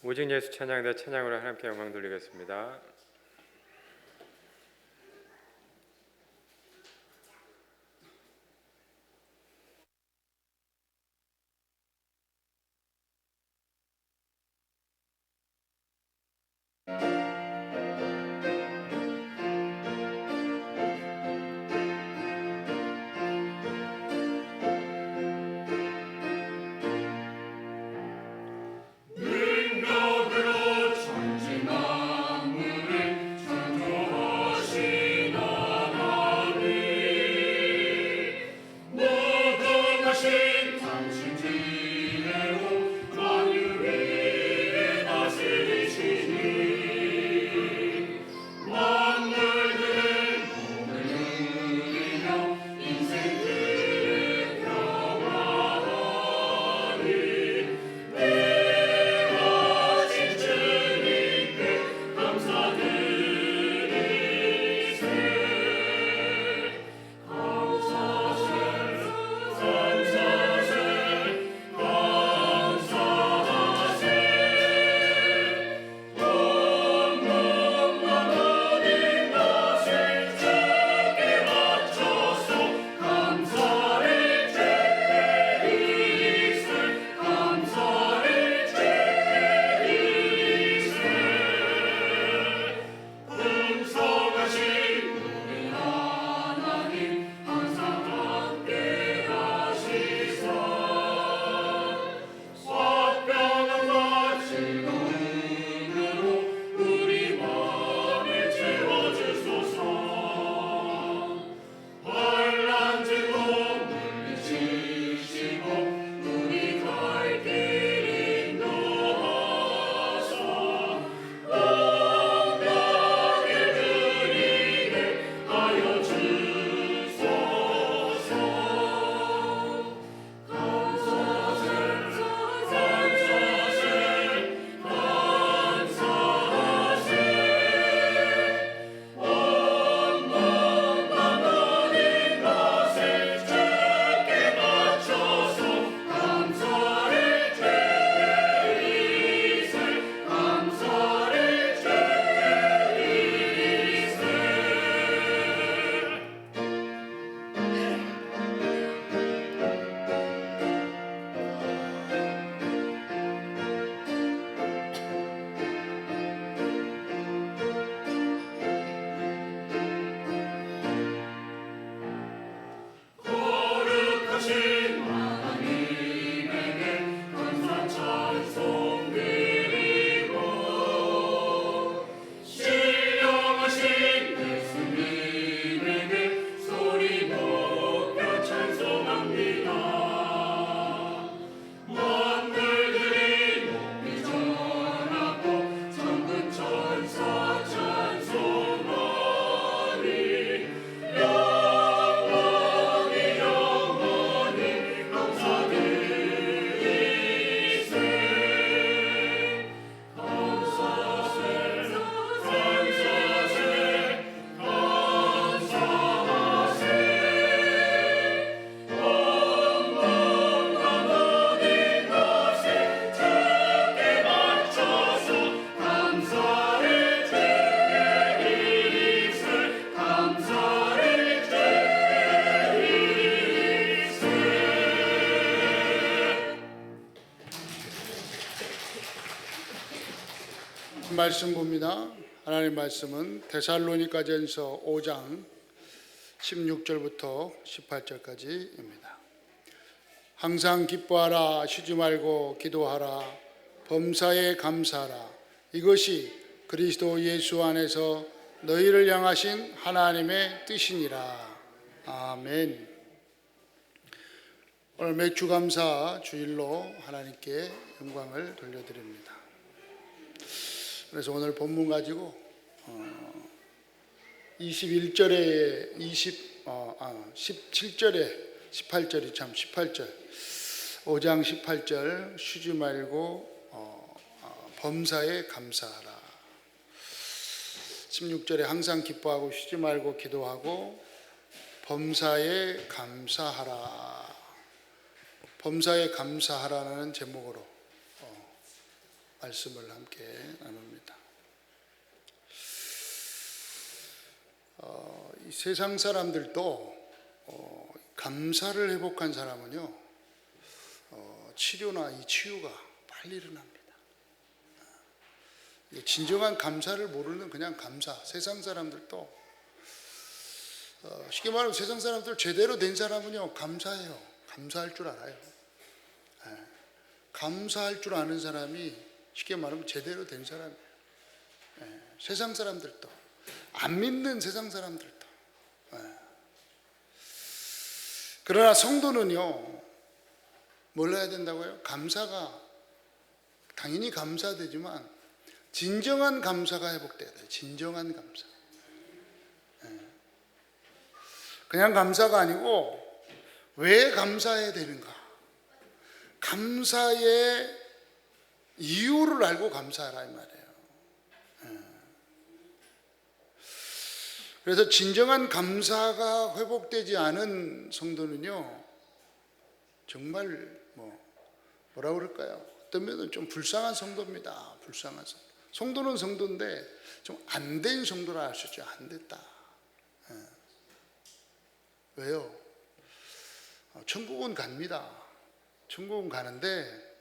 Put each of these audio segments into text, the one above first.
오직 예수 찬양대 찬양으로 하나님께 영광 돌리겠습니다. 말씀 봅니다. 하나님 말씀은 데살로니가전서 5장 16절부터 18절까지입니다. 항상 기뻐하라, 쉬지 말고 기도하라, 범사에 감사하라. 이것이 그리스도 예수 안에서 너희를 향하신 하나님의 뜻이니라. 아멘. 오늘 맥주감사 주일로 하나님께 영광을 돌려드립니다. 그래서 오늘 본문 가지고 17절에 18절이 참 18절 5장 18절 쉬지 말고 범사에 감사하라. 16절에 항상 기뻐하고 쉬지 말고 기도하고 범사에 감사하라. 범사에 감사하라는 제목으로 말씀을 함께 나눕니다. 이 세상 사람들도 감사를 회복한 사람은요, 치료나 이 치유가 빨리 일어납니다. 진정한 감사를 모르는 그냥 감사, 세상 사람들도 쉽게 말하면 세상 사람들 제대로 된 사람은요, 감사해요. 감사할 줄 알아요. 감사할 줄 아는 사람이 쉽게 말하면 제대로 된 사람이에요. 세상 사람들도, 안 믿는 세상 사람들도. 그러나 성도는요, 뭘 해야 된다고요? 감사가 당연히 감사되지만 진정한 감사가 회복돼야 돼요. 진정한 감사. 그냥 감사가 아니고 왜 감사해야 되는가? 감사의 이유를 알고 감사하라 이 말이에요. 그래서 진정한 감사가 회복되지 않은 성도는요, 정말 뭐라 그럴까요? 어떤 면은 좀 불쌍한 성도입니다. 불쌍한 성도. 성도는 성도인데 좀 안 된 성도라 할 수 있죠. 안 됐다. 왜요? 천국은 갑니다. 천국은 가는데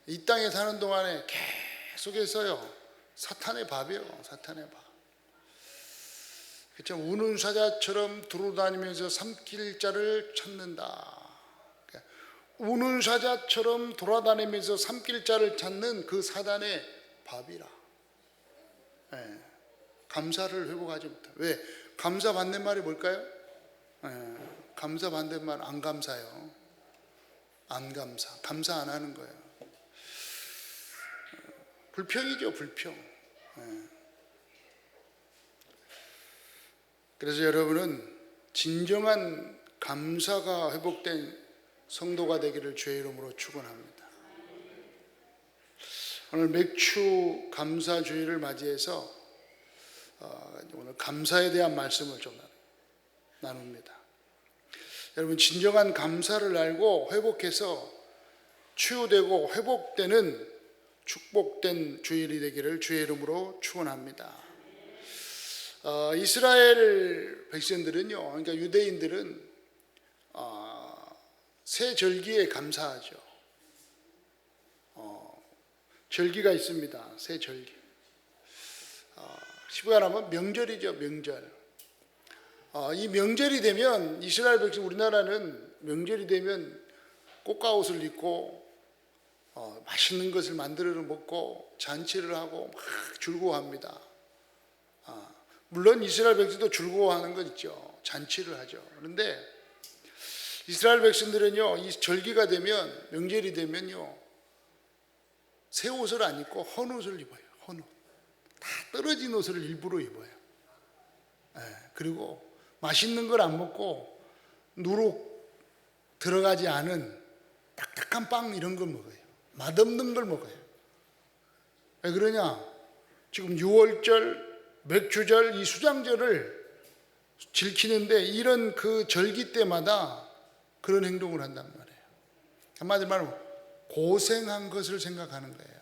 이 땅에 사는 동안에 계속해서요, 사탄의 밥이요. 사탄의 밥. 그렇죠. 우는 사자처럼 돌아다니면서 삼킬 자를 찾는다. 우는 사자처럼 돌아다니면서 삼킬 자를 찾는 그 사단의 밥이라. 감사를 회복하지 못해. 왜? 감사 반대말이 뭘까요? 감사 반대말 안 감사요. 안 감사. 감사 안 하는 거예요. 불평이죠, 불평. 그래서 여러분은 진정한 감사가 회복된 성도가 되기를 주의 이름으로 축원합니다. 오늘 맥주 감사주의를 맞이해서 오늘 감사에 대한 말씀을 좀 나눕니다. 여러분, 진정한 감사를 알고 회복해서 치유되고 회복되는 축복된 주일이 되기를 주의 이름으로 축원합니다. 이스라엘 백성들은요, 그러니까 유대인들은 새 절기에 감사하죠. 절기가 있습니다. 새 절기. 쉽게 말하면 명절이죠. 명절. 이 명절이 되면 이스라엘 백성, 우리나라는 명절이 되면 꽃가옷을 입고 맛있는 것을 만들어 먹고 잔치를 하고 막 즐거워합니다. 물론 이스라엘 백성도 즐거워하는 것 있죠. 잔치를 하죠. 그런데 이스라엘 백성들은요, 이 절기가 되면, 명절이 되면요, 새 옷을 안 입고 헌 옷을 입어요. 헌 옷. 다 떨어진 옷을 일부러 입어요. 그리고 맛있는 걸 안 먹고 누룩 들어가지 않은 딱딱한 빵 이런 걸 먹어요. 맛없는 걸 먹어요. 왜 그러냐? 지금 6월절, 맥주절, 이 수장절을 지키는데 이런 그 절기 때마다 그런 행동을 한단 말이에요. 한마디로 말하면 고생한 것을 생각하는 거예요.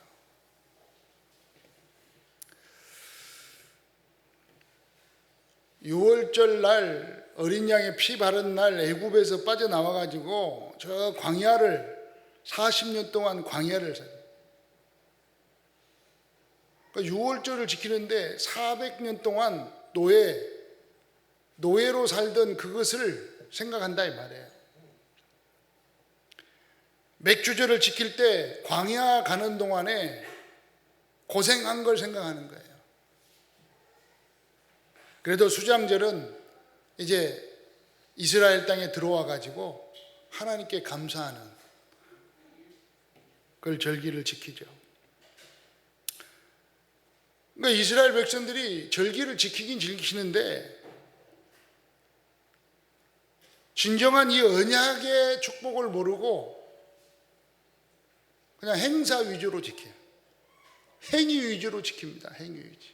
유월절 날, 어린 양의 피 바른 날 애굽에서 빠져나와 가지고 저 광야를 40년 동안 광야를 살아요. 그러니까 6월절을 지키는데 400년 동안 노예로 살던 그것을 생각한다 이 말이에요. 맥주절을 지킬 때 광야 가는 동안에 고생한 걸 생각하는 거예요. 그래도 수장절은 이제 이스라엘 땅에 들어와 가지고 하나님께 감사하는 그걸 절기를 지키죠. 그러니까 이스라엘 백성들이 절기를 지키긴 지키는데 진정한 이 언약의 축복을 모르고 그냥 행사 위주로 지켜요. 행위 위주로 지킵니다. 행위 위주.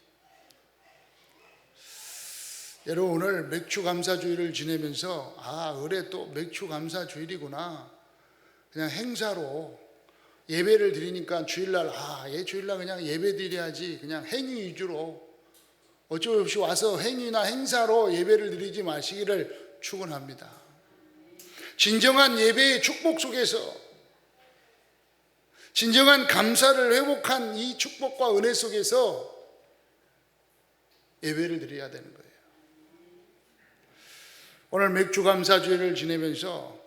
여러분, 오늘 맥주 감사주의를 지내면서 올해 또 맥주 감사주일이구나, 그냥 행사로 예배를 드리니까 주일날 주일날 그냥 예배 드려야지, 그냥 행위 위주로 어쩔 수 없이 와서 행위나 행사로 예배를 드리지 마시기를 축원합니다. 진정한 예배의 축복 속에서, 진정한 감사를 회복한 이 축복과 은혜 속에서 예배를 드려야 되는 거예요. 오늘 맥주 감사주일을 지내면서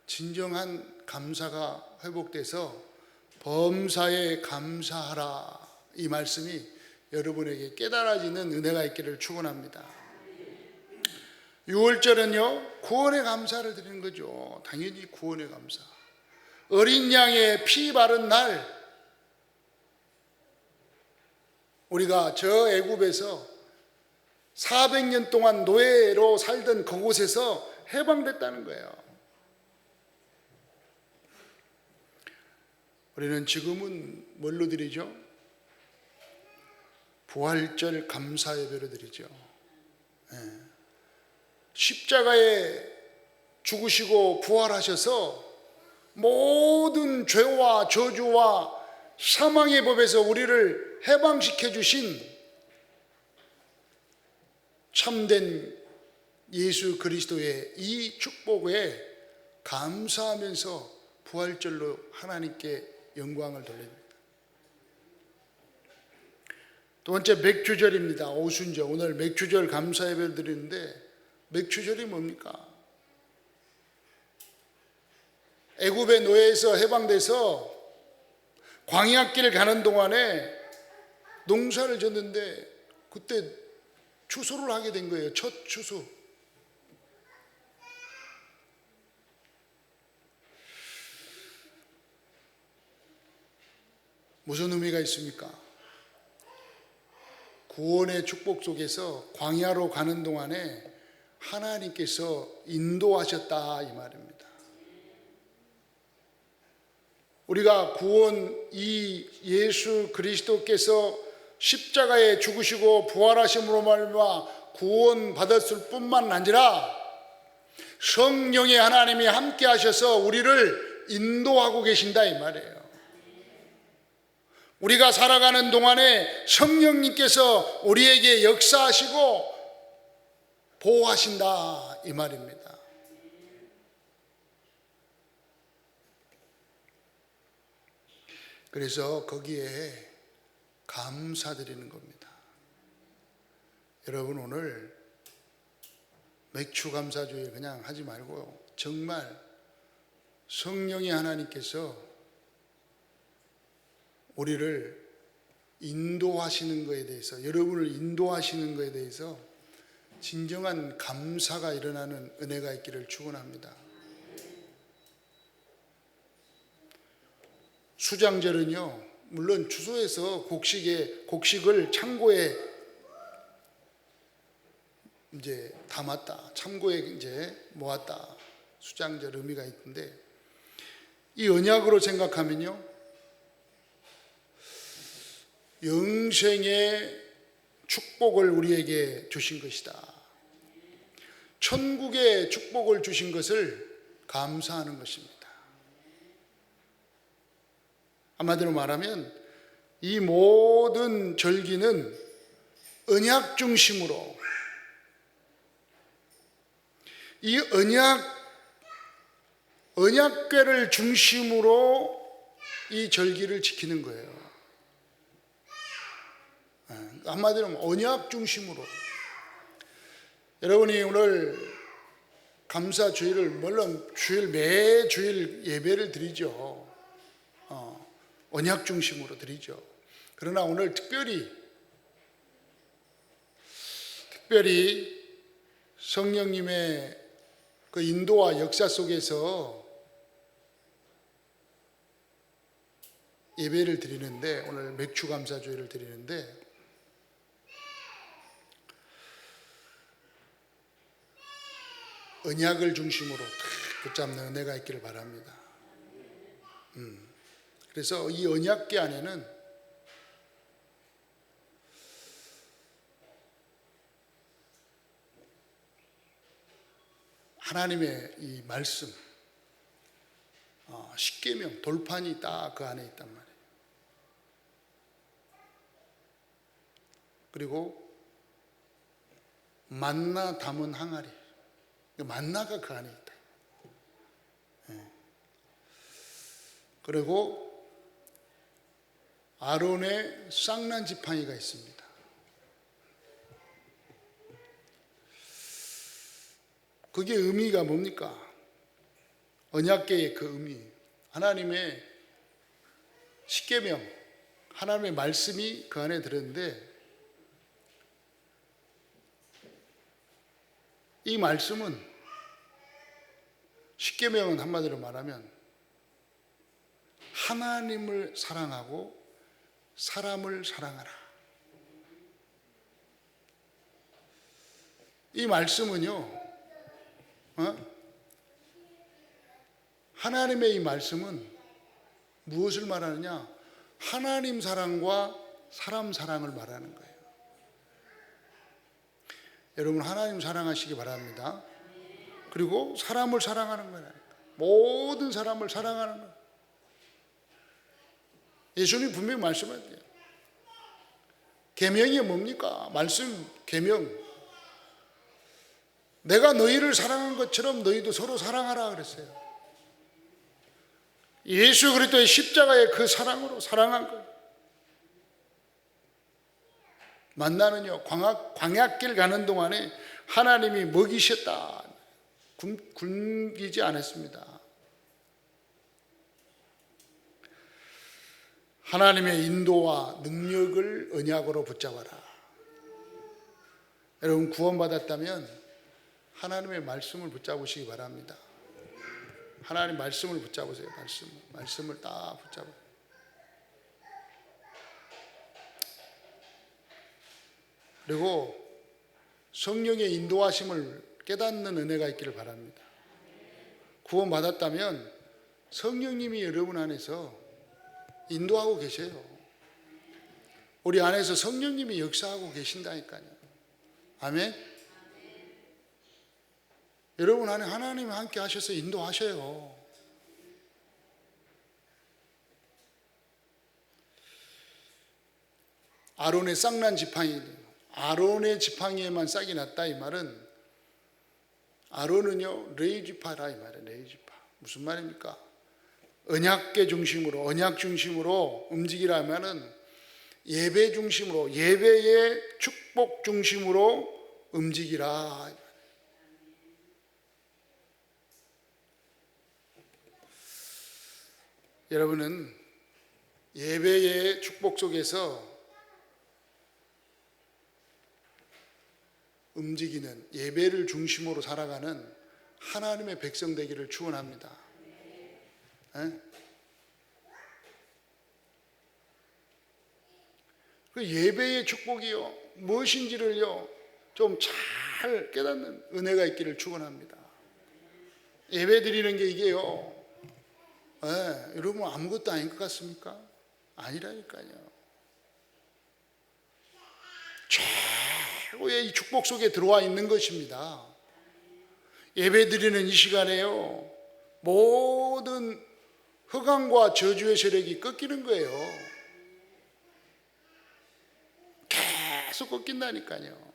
진정한 감사가 회복돼서 범사에 감사하라, 이 말씀이 여러분에게 깨달아지는 은혜가 있기를 축원합니다. 6월절은요 구원의 감사를 드리는 거죠. 당연히 구원의 감사. 어린 양의 피 바른 날, 우리가 저 애굽에서 400년 동안 노예로 살던 그곳에서 해방됐다는 거예요. 우리는 지금은 뭘로 드리죠? 부활절 감사 예배로 드리죠. 십자가에 죽으시고 부활하셔서 모든 죄와 저주와 사망의 법에서 우리를 해방시켜 주신 참된 예수 그리스도의 이 축복에 감사하면서 부활절로 하나님께 영광을 돌립니다. 두 번째 맥주절입니다. 오순절. 오늘 맥주절 감사 예배를 드리는데, 맥주절이 뭡니까? 애굽의 노예에서 해방돼서 광야길 가는 동안에 농사를 졌는데 그때 추수를 하게 된 거예요. 첫 추수. 무슨 의미가 있습니까? 구원의 축복 속에서 광야로 가는 동안에 하나님께서 인도하셨다, 이 말입니다. 우리가 구원, 이 예수 그리스도께서 십자가에 죽으시고 부활하심으로 말미암아 구원 받았을 뿐만 아니라 성령의 하나님이 함께 하셔서 우리를 인도하고 계신다, 이 말이에요. 우리가 살아가는 동안에 성령님께서 우리에게 역사하시고 보호하신다, 이 말입니다. 그래서 거기에 감사드리는 겁니다. 여러분, 오늘 맥주 감사주일 그냥 하지 말고 정말 성령의 하나님께서 우리를 인도하시는 것에 대해서, 여러분을 인도하시는 것에 대해서 진정한 감사가 일어나는 은혜가 있기를 축원합니다. 수장절은요, 물론 주소에서 곡식을 창고에 이제 담았다, 창고에 이제 모았다, 수장절 의미가 있는데, 이 언약으로 생각하면요, 영생의 축복을 우리에게 주신 것이다. 천국의 축복을 주신 것을 감사하는 것입니다. 한마디로 말하면 이 모든 절기는 언약 중심으로, 이 언약궤를 중심으로 이 절기를 지키는 거예요. 한마디로 언약 중심으로. 여러분이 오늘 감사 주일을, 물론 매 주일 예배를 드리죠. 언약 중심으로 드리죠. 그러나 오늘 특별히 성령님의 그 인도와 역사 속에서 예배를 드리는데, 오늘 맥주 감사 주일을 드리는데, 언약을 중심으로 붙잡는 은혜가 있기를 바랍니다. 그래서 이 언약궤 안에는 하나님의 이 말씀, 십계명 돌판이 딱 그 안에 있단 말이에요. 그리고 만나 담은 항아리, 만나가 그 안에 있다. 그리고 아론의 쌍난 지팡이가 있습니다. 그게 의미가 뭡니까? 언약궤의 그 의미, 하나님의 십계명, 하나님의 말씀이 그 안에 들었는데, 이 말씀은, 십계명은 한마디로 말하면 하나님을 사랑하고 사람을 사랑하라. 이 말씀은요, 하나님의 이 말씀은 무엇을 말하느냐? 하나님 사랑과 사람 사랑을 말하는 거예요. 여러분, 하나님 사랑하시기 바랍니다. 그리고 사람을 사랑하는 거예요. 모든 사람을 사랑하는 거예요. 예수님이 분명히 말씀하세요. 계명이 뭡니까? 말씀, 계명. 내가 너희를 사랑한 것처럼 너희도 서로 사랑하라 그랬어요. 예수 그리스도의 십자가의 그 사랑으로 사랑한 거예요. 만나는요, 광야길 가는 동안에 하나님이 먹이셨다. 굶기지 않았습니다. 하나님의 인도와 능력을 언약으로 붙잡아라. 여러분, 구원받았다면 하나님의 말씀을 붙잡으시기 바랍니다. 하나님 말씀을 붙잡으세요. 말씀을 딱 붙잡아요. 그리고 성령의 인도하심을 깨닫는 은혜가 있기를 바랍니다. 구원받았다면 성령님이 여러분 안에서 인도하고 계세요. 우리 안에서 성령님이 역사하고 계신다니까요. 아멘. 여러분 안에 하나님이 함께 하셔서 인도하셔요. 아론의 쌍난 지팡이, 아론의 지팡이에만 싹이 났다 이 말은, 아론은요 레이지파라 이 말이에요. 레이지파 무슨 말입니까? 언약계 중심으로, 언약 중심으로 움직이라면은 예배 중심으로, 예배의 축복 중심으로 움직이라. 여러분은 예배의 축복 속에서 움직이는, 예배를 중심으로 살아가는 하나님의 백성 되기를 축원합니다. 그 예배의 축복이요 무엇인지를요 좀 잘 깨닫는 은혜가 있기를 축원합니다. 예배 드리는 게 이게요, 여러분 아무것도 아닌 것 같습니까? 아니라니까요. 최고의 이 축복 속에 들어와 있는 것입니다. 예배 드리는 이 시간에요 모든 흑암과 저주의 세력이 꺾이는 거예요. 계속 꺾인다니까요.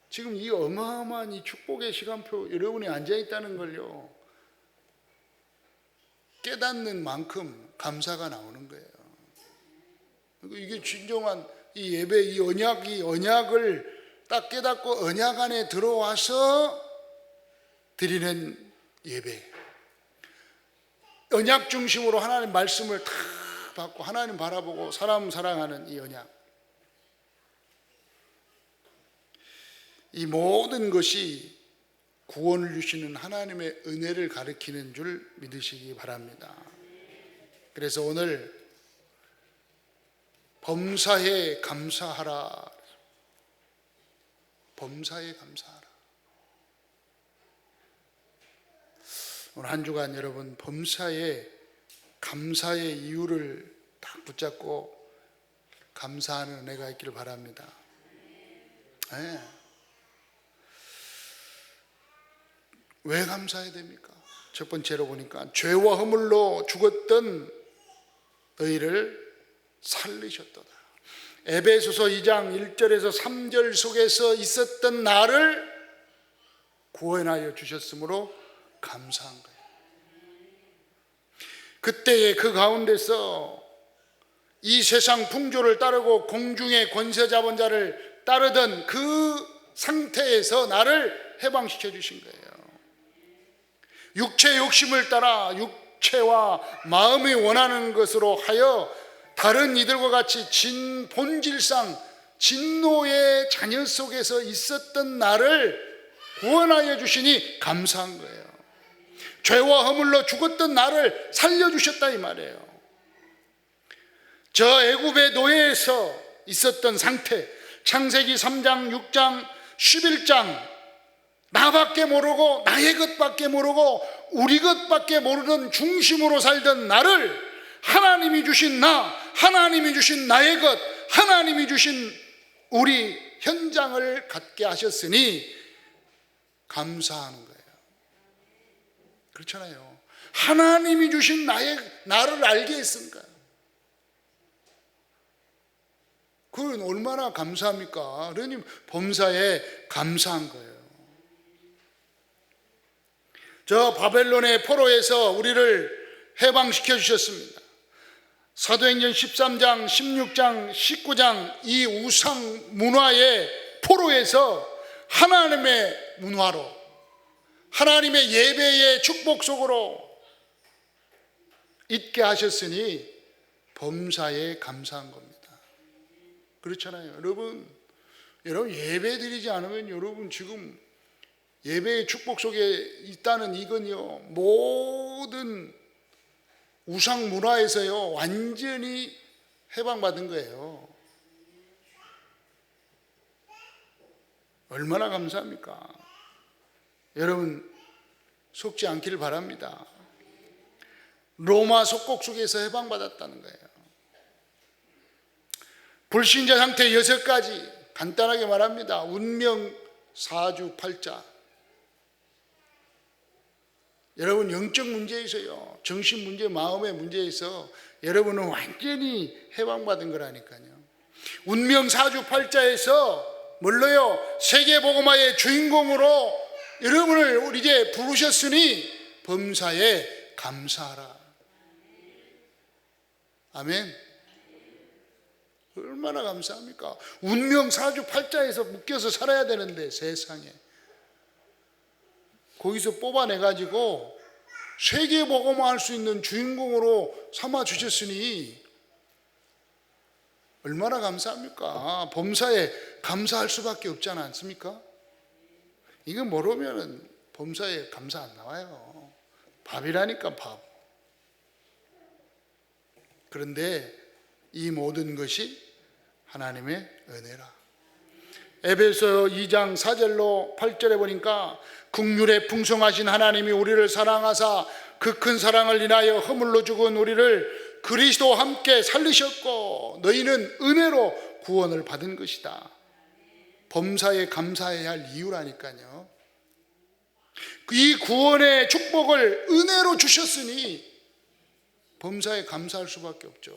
지금 이 어마어마한 이 축복의 시간표 여러분이 앉아있다는 걸요 깨닫는 만큼 감사가 나오는 거예요. 이게 진정한 이 예배, 이 언약을 딱 깨닫고 언약 안에 들어와서 드리는 예배, 언약 중심으로 하나님 말씀을 다 받고 하나님 바라보고 사람 사랑하는 이 언약, 이 모든 것이 구원을 주시는 하나님의 은혜를 가리키는 줄 믿으시기 바랍니다. 그래서 오늘 범사에 감사하라, 범사에 감사하라. 오늘 한 주간 여러분 범사에 감사의 이유를 딱 붙잡고 감사하는 은혜가 있기를 바랍니다. 왜 감사해야 됩니까? 첫 번째로 보니까 죄와 허물로 죽었던 너희를 살리셨도다. 에베소서 2장 1절에서 3절 속에서 있었던 나를 구원하여 주셨으므로 감사한 거예요. 그때의 그 가운데서 이 세상 풍조를 따르고 공중의 권세 잡은 자를 따르던 그 상태에서 나를 해방시켜 주신 거예요. 육체 욕심을 따라 육체와 마음이 원하는 것으로 하여 다른 이들과 같이 본질상 진노의 자녀 속에서 있었던 나를 구원하여 주시니 감사한 거예요. 죄와 허물로 죽었던 나를 살려주셨다 이 말이에요. 저 애굽의 노예에서 있었던 상태, 창세기 3장, 6장, 11장 나밖에 모르고 나의 것밖에 모르고 우리 것밖에 모르는 중심으로 살던 나를 하나님이 주신 나, 하나님이 주신 나의 것, 하나님이 주신 우리 현장을 갖게 하셨으니 감사하는 거예요. 그렇잖아요. 하나님이 주신 나를 알게 했으니까. 그건 얼마나 감사합니까? 그러니 범사에 감사한 거예요. 저 바벨론의 포로에서 우리를 해방시켜 주셨습니다. 사도행전 13장, 16장, 19장 이 우상 문화의 포로에서 하나님의 문화로, 하나님의 예배의 축복 속으로 있게 하셨으니 범사에 감사한 겁니다. 그렇잖아요. 여러분 예배 드리지 않으면 여러분 지금 예배의 축복 속에 있다는 이건요, 모든 우상 문화에서요 완전히 해방받은 거예요. 얼마나 감사합니까? 여러분 속지 않기를 바랍니다. 로마 속국 속에서 해방받았다는 거예요. 불신자 상태 6가지 간단하게 말합니다. 운명 사주팔자. 여러분 영적 문제에서요, 정신 문제, 마음의 문제에서 여러분은 완전히 해방받은 거라니까요. 운명 사주팔자에서 뭘로요? 세계복음화의 주인공으로 여러분을 이제 부르셨으니 범사에 감사하라. 아멘. 얼마나 감사합니까? 운명 사주팔자에서 묶여서 살아야 되는데 세상에 거기서 뽑아내가지고 세계복음화 할 수 있는 주인공으로 삼아 주셨으니 얼마나 감사합니까? 범사에 감사할 수밖에 없지 않습니까? 이거 모르면 범사에 감사 안 나와요. 밥이라니까 밥. 그런데 이 모든 것이 하나님의 은혜라. 에베소 2장 4절로 8절에 보니까 긍휼에 풍성하신 하나님이 우리를 사랑하사 그 큰 사랑을 인하여 허물로 죽은 우리를 그리스도와 함께 살리셨고 너희는 은혜로 구원을 받은 것이다. 범사에 감사해야 할 이유라니까요. 이 구원의 축복을 은혜로 주셨으니 범사에 감사할 수밖에 없죠.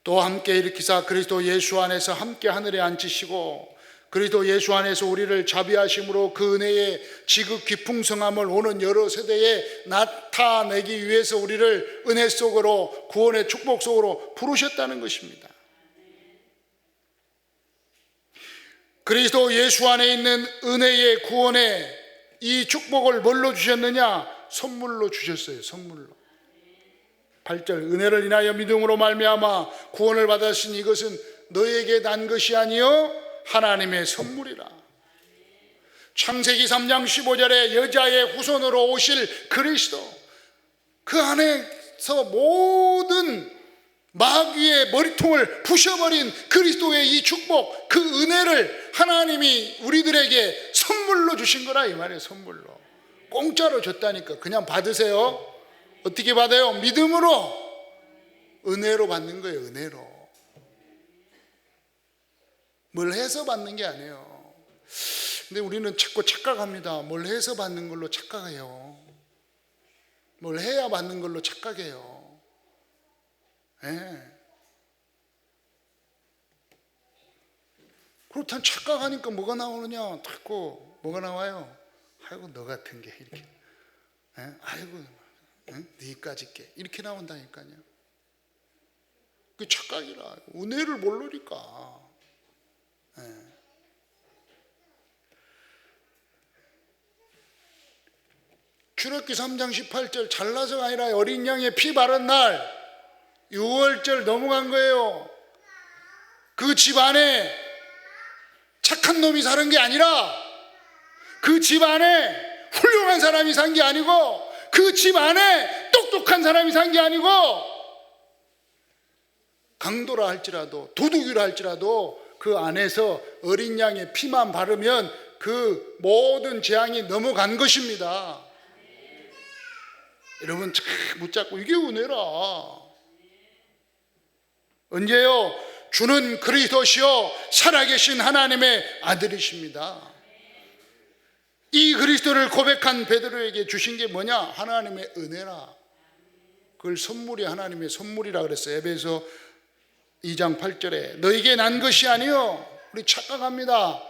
또 함께 일으키사 그리스도 예수 안에서 함께 하늘에 앉히시고 그리스도 예수 안에서 우리를 자비하심으로 그 은혜의 지극히 풍성함을 오는 여러 세대에 나타내기 위해서 우리를 은혜 속으로, 구원의 축복 속으로 부르셨다는 것입니다. 그리스도 예수 안에 있는 은혜의 구원의 이 축복을 뭘로 주셨느냐? 선물로 주셨어요. 선물로. 8절 은혜를 인하여 믿음으로 말미암아 구원을 받았으니 이것은 너에게 난 것이 아니요 하나님의 선물이라. 창세기 3장 15절에 여자의 후손으로 오실 그리스도, 그 안에서 모든 마귀의 머리통을 부셔버린 그리스도의 이 축복, 그 은혜를 하나님이 우리들에게 선물로 주신 거라 이 말이에요. 선물로. 공짜로 줬다니까. 그냥 받으세요. 어떻게 받아요? 믿음으로. 은혜로 받는 거예요. 은혜로. 뭘 해서 받는 게 아니에요. 근데 우리는 자꾸 착각합니다. 뭘 해서 받는 걸로 착각해요. 뭘 해야 받는 걸로 착각해요. 예. 그렇다면 착각하니까 뭐가 나오느냐? 자꾸 뭐가 나와요? 아이고 너 같은 게 이렇게, 예? 아이고 니까짓 게 이렇게 나온다니까요. 그 착각이라. 은혜를 모르니까. 예. 출애굽기 3장 18절 잘나서가 아니라 어린 양의 피 바른 날 6월절 넘어간 거예요. 그 집 안에 착한 놈이 사는 게 아니라 그 집 안에 훌륭한 사람이 산 게 아니고 그 집 안에 똑똑한 사람이 산 게 아니고 강도라 할지라도 도둑이라 할지라도 그 안에서 어린 양의 피만 바르면 그 모든 재앙이 넘어간 것입니다. 여러분 참 붙잡고 이게 은혜라. 언제요? 주는 그리스도시요 살아계신 하나님의 아들이십니다. 이 그리스도를 고백한 베드로에게 주신 게 뭐냐? 하나님의 은혜라. 그걸 선물이 하나님의 선물이라 그랬어요. 에베소 2장 8절에 너에게 난 것이 아니요. 우리 착각합니다.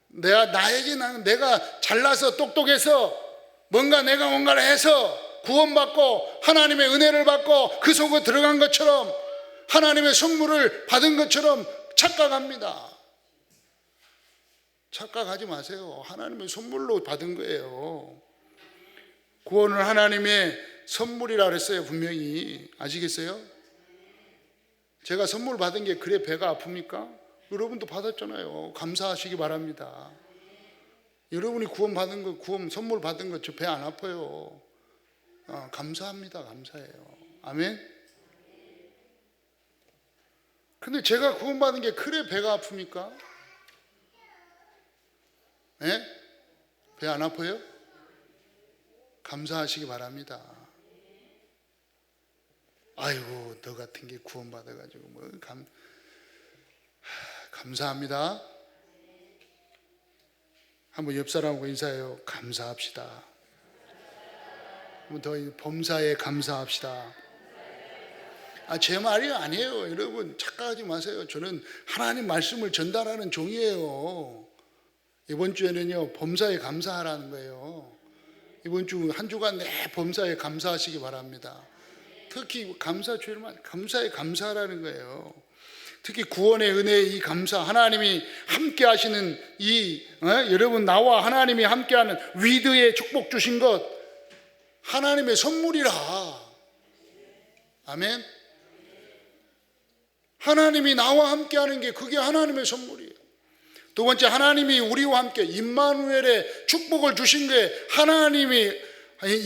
나에게 난, 내가 잘나서 똑똑해서 내가 뭔가를 해서 구원받고 하나님의 은혜를 받고 그 속에 들어간 것처럼 하나님의 선물을 받은 것처럼 착각합니다. 착각하지 마세요. 하나님의 선물로 받은 거예요. 구원은 하나님의 선물이라 그랬어요. 분명히. 아시겠어요? 제가 선물 받은 게 그래 배가 아픕니까? 여러분도 받았잖아요. 감사하시기 바랍니다. 여러분이 구원 받은 거, 구원 선물 받은 거 저 배 안 아파요. 감사합니다. 감사해요. 아멘. 근데 제가 구원받은 게 그래 배가 아픕니까? 예? 배 안 아파요? 감사하시기 바랍니다. 아이고 너 같은 게 구원받아가지고 감사합니다. 한번 옆 사람하고 인사해요. 감사합시다. 한번 더 범사에 감사합시다. 제 말이 아니에요. 여러분 착각하지 마세요. 저는 하나님 말씀을 전달하는 종이에요. 이번 주에는요 범사에 감사하라는 거예요. 이번 주 한 주간 범사에 감사하시기 바랍니다. 특히 감사주일만 감사에 감사하라는 거예요. 특히 구원의 은혜의 이 감사, 하나님이 함께 하시는 여러분 나와 하나님이 함께하는 위드의 축복 주신 것 하나님의 선물이라. 아멘. 하나님이 나와 함께하는 게 그게 하나님의 선물이에요. 두 번째, 하나님이 우리와 함께 임마누엘의 축복을 주신 게 하나님이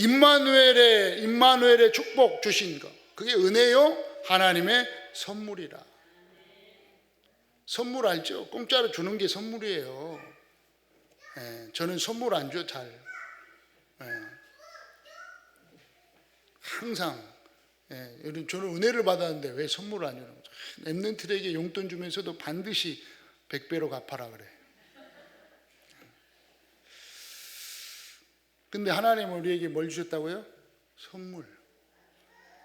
임마누엘의 축복 주신 거 그게 은혜요 하나님의 선물이라. 선물 알죠? 공짜로 주는 게 선물이에요. 저는 선물 안 줘 잘. 항상 저는 은혜를 받았는데 왜 선물을 안 주는 거죠? 랩런트에게 용돈 주면서도 반드시 100배로 갚아라 그래. 근데 하나님은 우리에게 뭘 주셨다고요?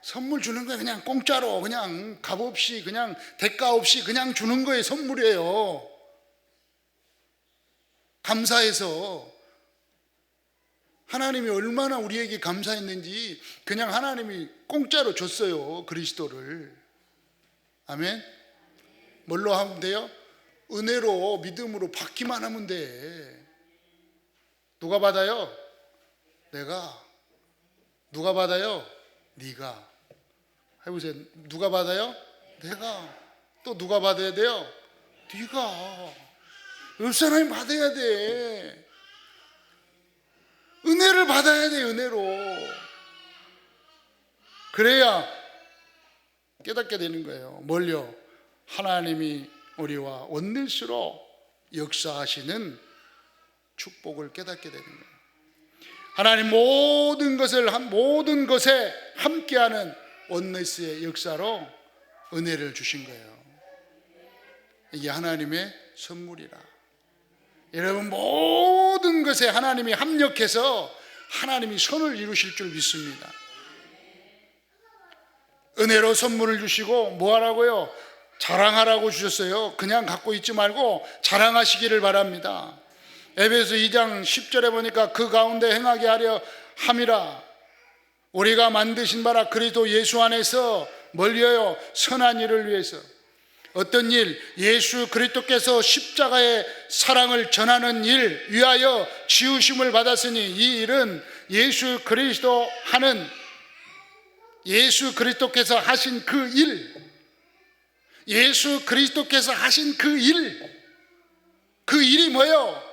선물 주는 거예요. 그냥 공짜로 그냥 값 없이 그냥 대가 없이 그냥 주는 거예요. 선물이에요. 감사해서 하나님이 얼마나 우리에게 감사했는지 그냥 하나님이 공짜로 줬어요. 그리스도를. 아멘. 뭘로 하면 돼요? 은혜로 믿음으로 받기만 하면 돼. 누가 받아요? 내가. 누가 받아요? 네가. 해보세요. 누가 받아요? 내가. 또 누가 받아야 돼요? 네가. 옆 사람이 받아야 돼. 은혜를 받아야 돼. 은혜로. 그래야 깨닫게 되는 거예요. 뭘요? 하나님이 우리와 원내스로 역사하시는 축복을 깨닫게 되는 거예요. 하나님 모든 것에 함께하는 원내스의 역사로 은혜를 주신 거예요. 이게 하나님의 선물이라. 여러분, 모든 것에 하나님이 합력해서 하나님이 선을 이루실 줄 믿습니다. 은혜로 선물을 주시고 뭐 하라고요? 자랑하라고 주셨어요. 그냥 갖고 있지 말고 자랑하시기를 바랍니다. 에베소 2장 10절에 보니까 그 가운데 행하게 하려 함이라. 우리가 만드신 바라 그리스도 예수 안에서 멀리요 선한 일을 위해서. 어떤 일? 예수 그리스도께서 십자가의 사랑을 전하는 일 위하여 지으심을 받았으니, 이 일은 예수 그리스도 하는, 예수 그리스도께서 하신 그 일, 예수 그리스도께서 하신 그 일, 그 일이 뭐예요?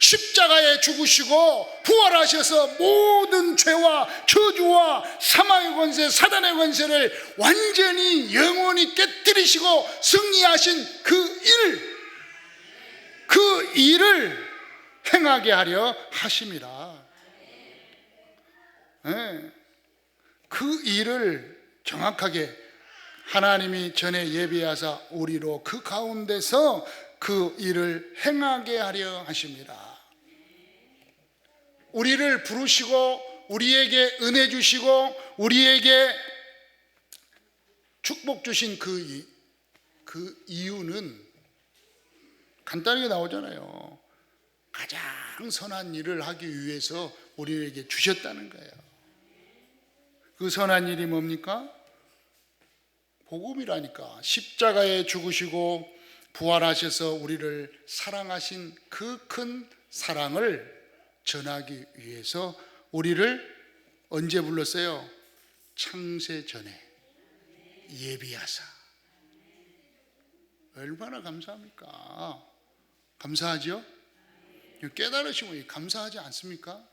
십자가에 죽으시고 부활하셔서 모든 죄와 저주와 사망의 권세, 사단의 권세를 완전히 영원히 깨뜨리시고 승리하신 그 일, 그 일을 행하게 하려 하심이라. 네. 그 일을 정확하게 하나님이 전에 예비하사 우리로 그 가운데서 그 일을 행하게 하려 하십니다. 우리를 부르시고 우리에게 은혜 주시고 우리에게 축복 주신 그 이유는 간단하게 나오잖아요. 가장 선한 일을 하기 위해서 우리에게 주셨다는 거예요. 그 선한 일이 뭡니까? 복음이라니까. 십자가에 죽으시고 부활하셔서 우리를 사랑하신 그 큰 사랑을 전하기 위해서 우리를 언제 불렀어요? 창세 전에 예비하사. 얼마나 감사합니까? 감사하죠? 깨달으시면 감사하지 않습니까?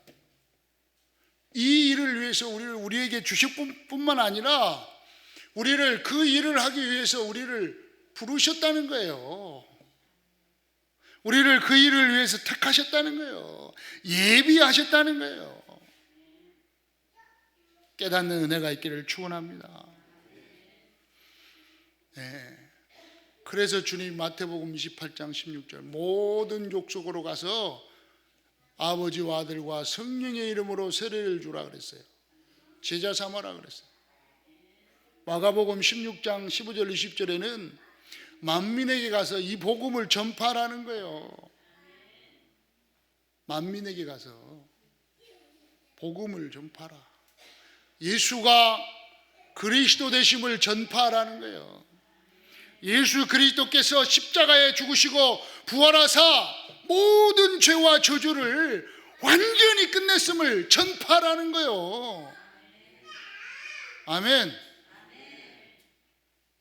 이 일을 위해서 우리에게 주실 뿐만 아니라 우리를 그 일을 하기 위해서 우리를 부르셨다는 거예요. 우리를 그 일을 위해서 택하셨다는 거예요. 예비하셨다는 거예요. 깨닫는 은혜가 있기를 축원합니다. 네. 그래서 주님 마태복음 28장 16절 모든 족속으로 가서 아버지와 아들과 성령의 이름으로 세례를 주라 그랬어요. 제자 삼아라 그랬어요. 마가복음 16장 15절 20절에는 만민에게 가서 이 복음을 전파하라는 거예요. 만민에게 가서 복음을 전파하라. 예수가 그리스도 되심을 전파하라는 거예요. 예수 그리스도께서 십자가에 죽으시고 부활하사 모든 죄와 저주를 완전히 끝냈음을 전파하라는 거예요. 아멘.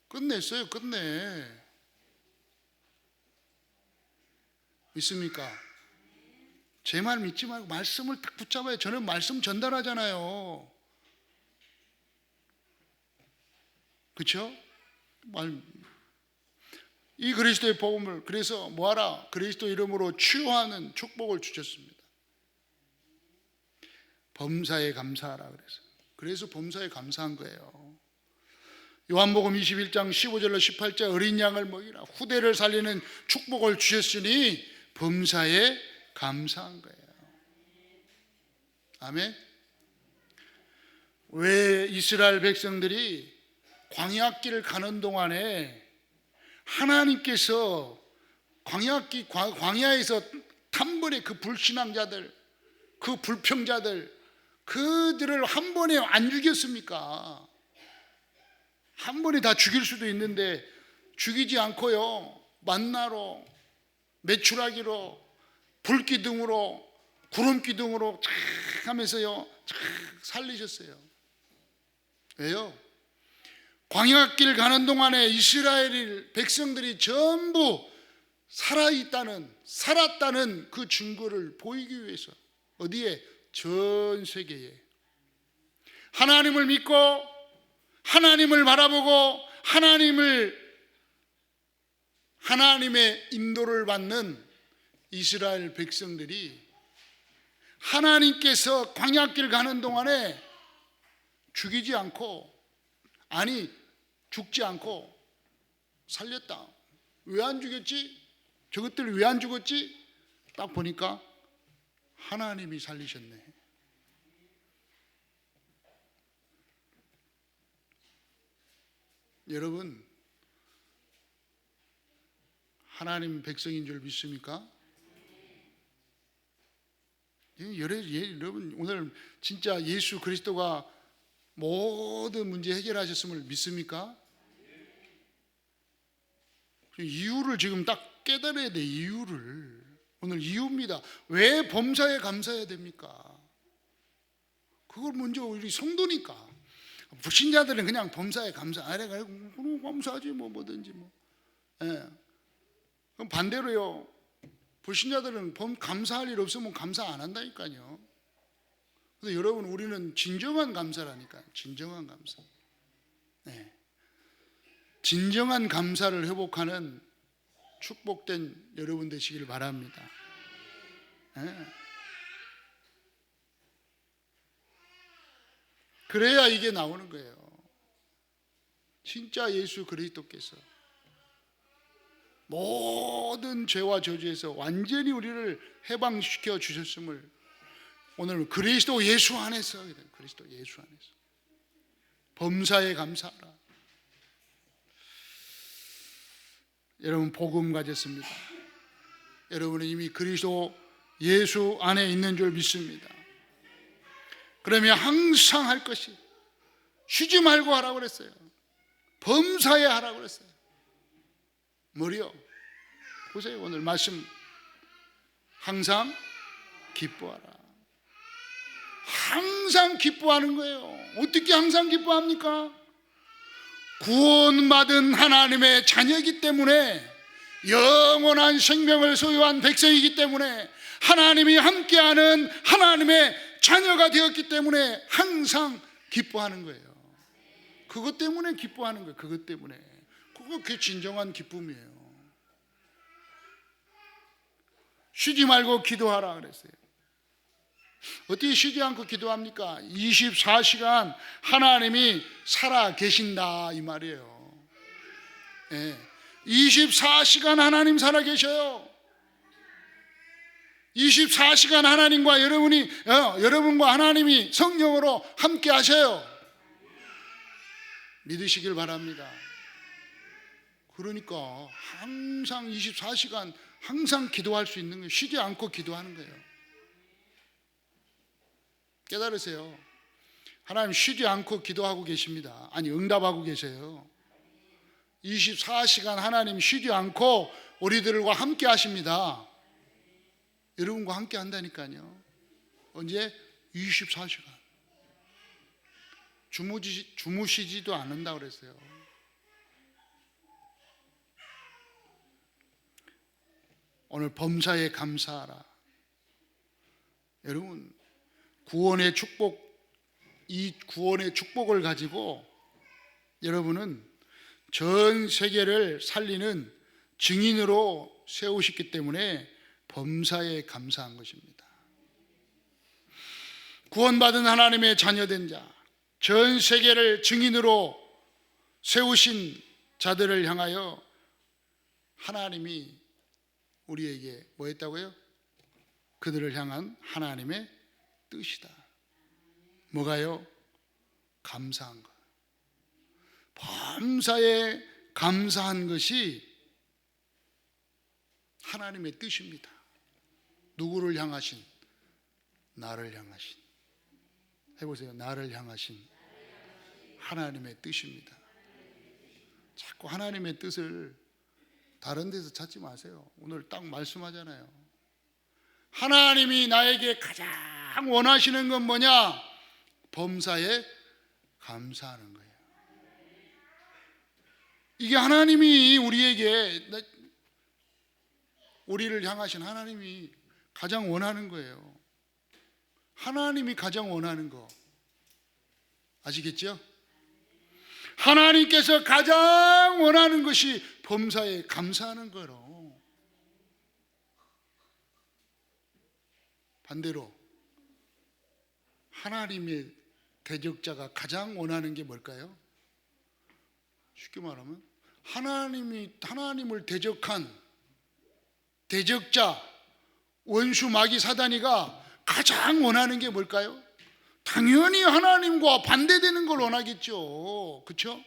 끝냈어요. 끝내. 믿습니까? 제 말 믿지 말고 말씀을 딱 붙잡아요. 저는 말씀 전달하잖아요. 그렇죠? 이 그리스도의 복음을, 그래서 뭐하라? 그리스도 이름으로 치유하는 축복을 주셨습니다. 범사에 감사하라 그래서 범사에 감사한 거예요. 요한복음 21장 15절로 18절 어린 양을 먹이라. 후대를 살리는 축복을 주셨으니 범사에 감사한 거예요. 아멘. 왜 이스라엘 백성들이 광야길을 가는 동안에 하나님께서 광야에서 단번에 그 불신앙자들, 그 불평자들, 그들을 한 번에 안 죽였습니까? 한 번에 다 죽일 수도 있는데 죽이지 않고요, 만나로, 메추라기로, 불기둥으로, 구름기둥으로 착 하면서요 착 살리셨어요. 왜요? 광야길 가는 동안에 이스라엘 백성들이 전부 살았다는 그 증거를 보이기 위해서. 어디에? 전 세계에. 하나님을 믿고 하나님을 바라보고 하나님의 인도를 받는 이스라엘 백성들이 하나님께서 광야길 가는 동안에 죽지 않고 살렸다. 왜 안 죽였지? 저것들 왜 안 죽었지? 딱 보니까 하나님이 살리셨네. 여러분, 하나님 백성인 줄 믿습니까? 여러분, 오늘 진짜 예수 그리스도가 모든 문제 해결하셨음을 믿습니까? 이유를 지금 딱 깨달아야 돼. 이유를. 오늘 이유입니다. 왜 범사에 감사해야 됩니까? 그걸 먼저 우리 성도니까. 불신자들은 그냥 범사에 감사 안 해가지고 감사하지 뭐든지 뭐. 예. 그럼 반대로요. 불신자들은 감사할 일 없으면 감사 안 한다니까요. 근데 여러분, 우리는 진정한 감사라니까요. 진정한 감사. 네. 진정한 감사를 회복하는 축복된 여러분 되시길 바랍니다. 네. 그래야 이게 나오는 거예요. 진짜 예수 그리스도께서 모든 죄와 저주에서 완전히 우리를 해방시켜 주셨음을 오늘 그리스도 예수 안에서, 그리스도 예수 안에서 범사에 감사하라. 여러분, 복음 가졌습니다. 여러분은 이미 그리스도 예수 안에 있는 줄 믿습니다. 그러면 항상 할 것이 쉬지 말고 하라고 그랬어요. 범사에 하라고 그랬어요. 뭐요? 보세요. 오늘 말씀, 항상 기뻐하라. 항상 기뻐하는 거예요. 어떻게 항상 기뻐합니까? 구원받은 하나님의 자녀이기 때문에, 영원한 생명을 소유한 백성이기 때문에, 하나님이 함께하는 하나님의 자녀가 되었기 때문에 항상 기뻐하는 거예요. 그것 때문에 기뻐하는 거예요. 그것 때문에. 그게 진정한 기쁨이에요. 쉬지 말고 기도하라 그랬어요. 어떻게 쉬지 않고 기도합니까? 24시간 하나님이 살아 계신다 이 말이에요. 네. 24시간 하나님 살아 계셔요. 24시간 하나님과 여러분과 하나님이 성령으로 함께 하셔요. 믿으시길 바랍니다. 그러니까 항상 24시간 항상 기도할 수 있는 거예요. 쉬지 않고 기도하는 거예요. 깨달으세요. 하나님 쉬지 않고 기도하고 계십니다. 아니, 응답하고 계세요. 24시간 하나님 쉬지 않고 우리들과 함께 하십니다. 여러분과 함께 한다니까요. 언제? 24시간. 주무시지도 않는다고 그랬어요. 오늘 범사에 감사하라. 여러분, 구원의 축복, 이 구원의 축복을 가지고 여러분은 전 세계를 살리는 증인으로 세우셨기 때문에 범사에 감사한 것입니다. 구원받은 하나님의 자녀된 자, 전 세계를 증인으로 세우신 자들을 향하여 하나님이 우리에게 뭐 했다고요? 그들을 향한 하나님의 뜻이다. 뭐가요? 감사한 것. 범사에 감사한 것이 하나님의 뜻입니다. 누구를 향하신? 나를 향하신. 해보세요. 나를 향하신 하나님의 뜻입니다. 자꾸 하나님의 뜻을 다른 데서 찾지 마세요. 오늘 딱 말씀하잖아요. 하나님이 나에게 가장 원하시는 건 뭐냐? 범사에 감사하는 거예요. 이게 하나님이 우리를 향하신 하나님이 가장 원하는 거예요. 하나님이 가장 원하는 거 아시겠죠? 하나님께서 가장 원하는 것이 범사에 감사하는 거로. 반대로 하나님의 대적자가 가장 원하는 게 뭘까요? 쉽게 말하면 하나님을 대적한 대적자, 원수 마귀 사단이가 가장 원하는 게 뭘까요? 당연히 하나님과 반대되는 걸 원하겠죠. 그렇죠?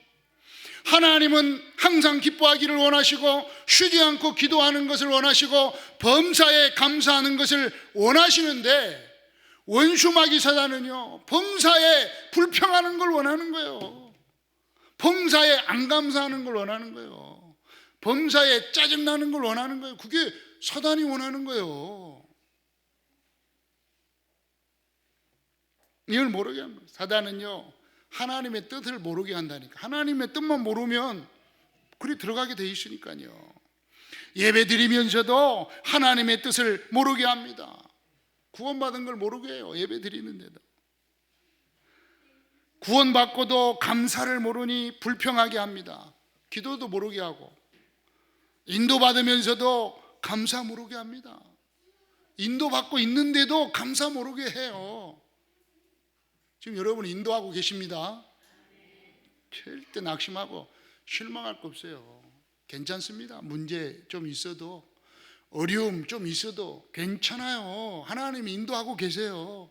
하나님은 항상 기뻐하기를 원하시고 쉬지 않고 기도하는 것을 원하시고 범사에 감사하는 것을 원하시는데, 원수 마귀 사단은요, 범사에 불평하는 걸 원하는 거예요. 범사에 안 감사하는 걸 원하는 거예요. 범사에 짜증나는 걸 원하는 거예요. 그게 사단이 원하는 거예요. 이걸 모르게 합니다. 사단은요, 하나님의 뜻을 모르게 한다니까. 하나님의 뜻만 모르면 그리 들어가게 돼 있으니까요. 예배 드리면서도 하나님의 뜻을 모르게 합니다. 구원받은 걸 모르게 해요. 예배 드리는데도. 구원받고도 감사를 모르니 불평하게 합니다. 기도도 모르게 하고, 인도받으면서도 감사 모르게 합니다. 인도받고 있는데도 감사 모르게 해요. 지금 여러분 인도하고 계십니다. 절대 낙심하고 실망할 거 없어요. 괜찮습니다. 문제 좀 있어도, 어려움 좀 있어도 괜찮아요. 하나님이 인도하고 계세요.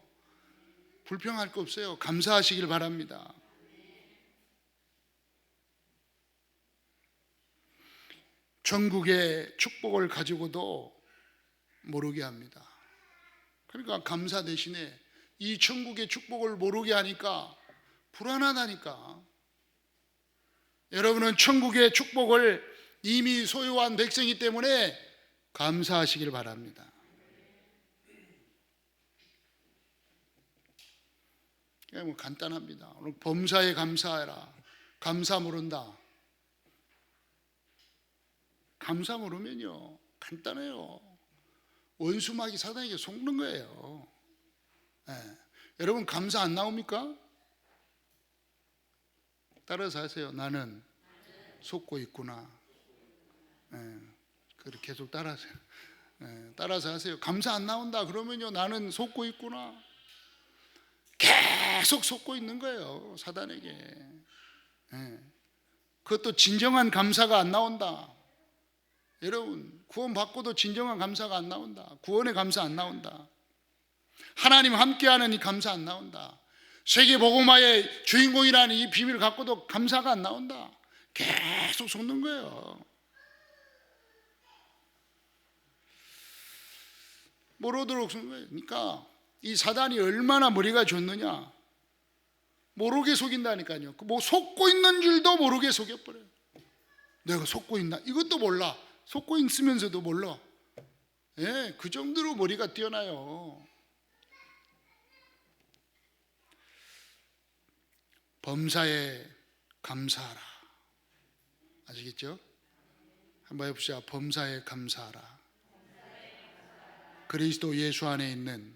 불평할 거 없어요. 감사하시길 바랍니다. 천국의 축복을 가지고도 모르게 합니다. 그러니까 감사 대신에 이 천국의 축복을 모르게 하니까 불안하다니까. 여러분은 천국의 축복을 이미 소유한 백성이기 때문에 감사하시길 바랍니다. 그냥 뭐 간단합니다. 오늘 범사에 감사해라. 감사 모른다. 감사 모르면요, 간단해요. 원수 마귀 사단에게 속는 거예요. 네. 여러분 감사 안 나옵니까? 따라서 하세요. 나는 속고 있구나. 네. 그렇게 계속 따라하세요. 네. 따라서 하세요. 감사 안 나온다 그러면요, 나는 속고 있구나. 계속 속고 있는 거예요, 사단에게. 네. 그것도 진정한 감사가 안 나온다. 여러분 구원 받고도 진정한 감사가 안 나온다. 구원의 감사 안 나온다. 하나님 함께하는 이 감사 안 나온다. 세계 복음화의 주인공이라는 이 비밀을 갖고도 감사가 안 나온다. 계속 속는 거예요. 모르도록 속는 거예요. 그러니까 이 사단이 얼마나 머리가 좋느냐. 모르게 속인다니까요. 뭐 속고 있는 줄도 모르게 속여버려요. 내가 속고 있나? 이것도 몰라. 속고 있으면서도 몰라. 예, 그 정도로 머리가 뛰어나요. 범사에 감사하라. 아시겠죠? 한번 해봅시다. 범사에 감사하라. 그리스도 예수 안에 있는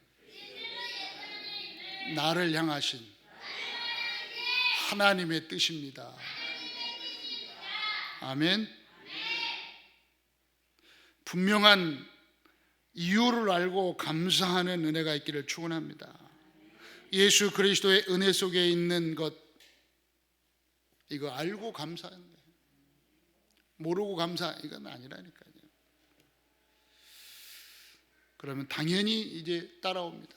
나를 향하신 하나님의 뜻입니다. 아멘. 분명한 이유를 알고 감사하는 은혜가 있기를 축원합니다. 예수 그리스도의 은혜 속에 있는 것, 이거 알고 감사하는 거예요. 모르고 감사, 이건 아니라니까요. 그러면 당연히 이제 따라옵니다.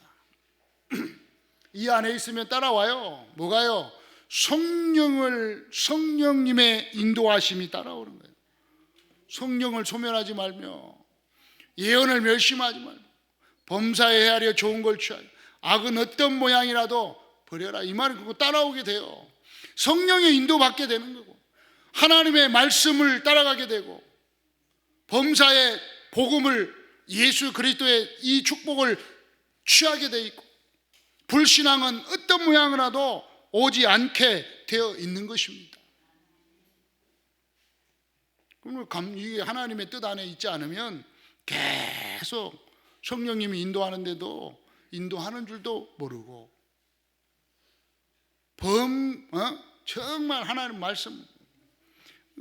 이 안에 있으면 따라와요. 뭐가요? 성령님의 인도하심이 따라오는 거예요. 성령을 소멸하지 말며, 예언을 멸심하지 말며, 범사에 헤아려 좋은 걸 취하여 악은 어떤 모양이라도 버려라. 이 말은 그거 따라오게 돼요. 성령의 인도받게 되는 거고, 하나님의 말씀을 따라가게 되고, 범사의 복음을, 예수 그리스도의 이 축복을 취하게 돼 있고, 불신앙은 어떤 모양이라도 오지 않게 되어 있는 것입니다. 그러면 이게 하나님의 뜻 안에 있지 않으면 계속 성령님이 인도하는데도 인도하는 줄도 모르고, 정말 하나님 말씀,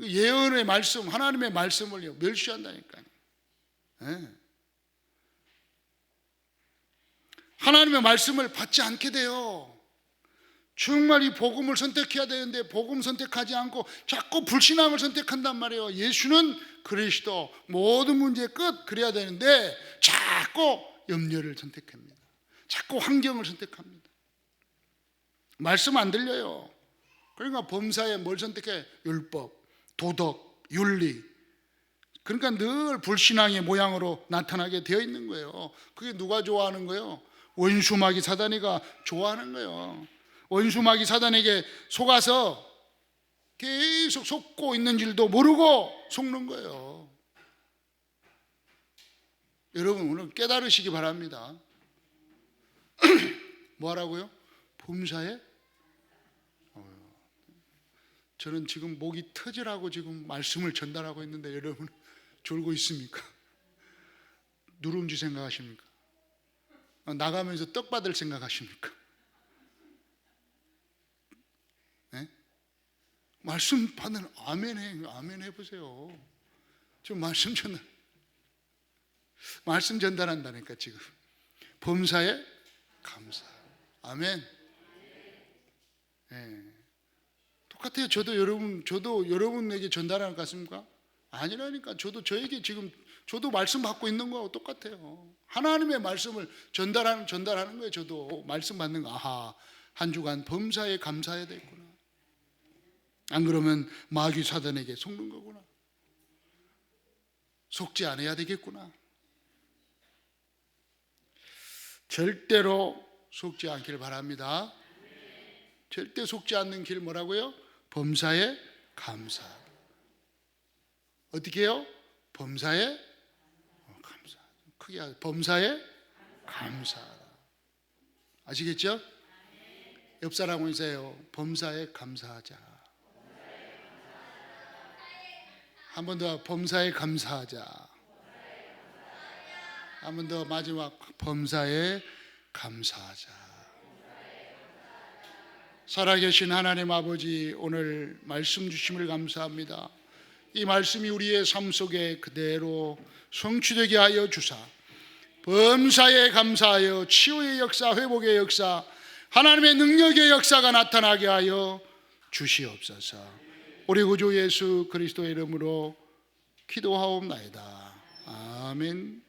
예언의 말씀, 하나님의 말씀을 멸시한다니까요. 네. 하나님의 말씀을 받지 않게 돼요. 정말 이 복음을 선택해야 되는데 복음 선택하지 않고 자꾸 불신앙을 선택한단 말이에요. 예수는 그리스도, 모든 문제의 끝, 그래야 되는데 자꾸 염려를 선택합니다. 자꾸 환경을 선택합니다. 말씀 안 들려요. 그러니까 범사에 뭘 선택해? 율법, 도덕, 윤리. 그러니까 늘 불신앙의 모양으로 나타나게 되어 있는 거예요. 그게 누가 좋아하는 거예요? 원수마귀 사단이가 좋아하는 거예요. 원수마귀 사단에게 속아서 계속 속고 있는 줄도 모르고 속는 거예요. 여러분 오늘 깨달으시기 바랍니다. 뭐 하라고요? 범사에? 저는 지금 목이 터지라고 지금 말씀을 전달하고 있는데 여러분 졸고 있습니까? 누룽지 생각하십니까? 나가면서 떡 받을 생각하십니까? 네? 말씀 받는 아멘 해보세요. 지금 말씀 전달한다니까 지금. 범사에 감사. 아멘. 네. 똑같아요. 저도 여러분에게 전달하는 것 같습니까? 아니라니까. 저도 말씀 받고 있는 거하고 똑같아요. 하나님의 말씀을 전달하는 거예요. 저도 말씀 받는 거. 아하, 한 주간 범사에 감사해야 되겠구나. 안 그러면 마귀 사단에게 속는 거구나. 속지 않아야 되겠구나. 절대로 속지 않기를 바랍니다. 절대 속지 않는 길 뭐라고요? 범사에 감사. 어떻게 해요? 범사에 감사. 크게 하세요. 범사에 감사하라. 아시겠죠? 옆 사람 인사해요. 범사에 감사하자. 한 번 더 범사에 감사하자. 한 번 더 마지막 범사에 감사하자. 살아계신 하나님 아버지, 오늘 말씀 주심을 감사합니다. 이 말씀이 우리의 삶 속에 그대로 성취되게 하여 주사 범사에 감사하여 치유의 역사, 회복의 역사, 하나님의 능력의 역사가 나타나게 하여 주시옵소서. 우리 구주 예수 그리스도의 이름으로 기도하옵나이다. 아멘.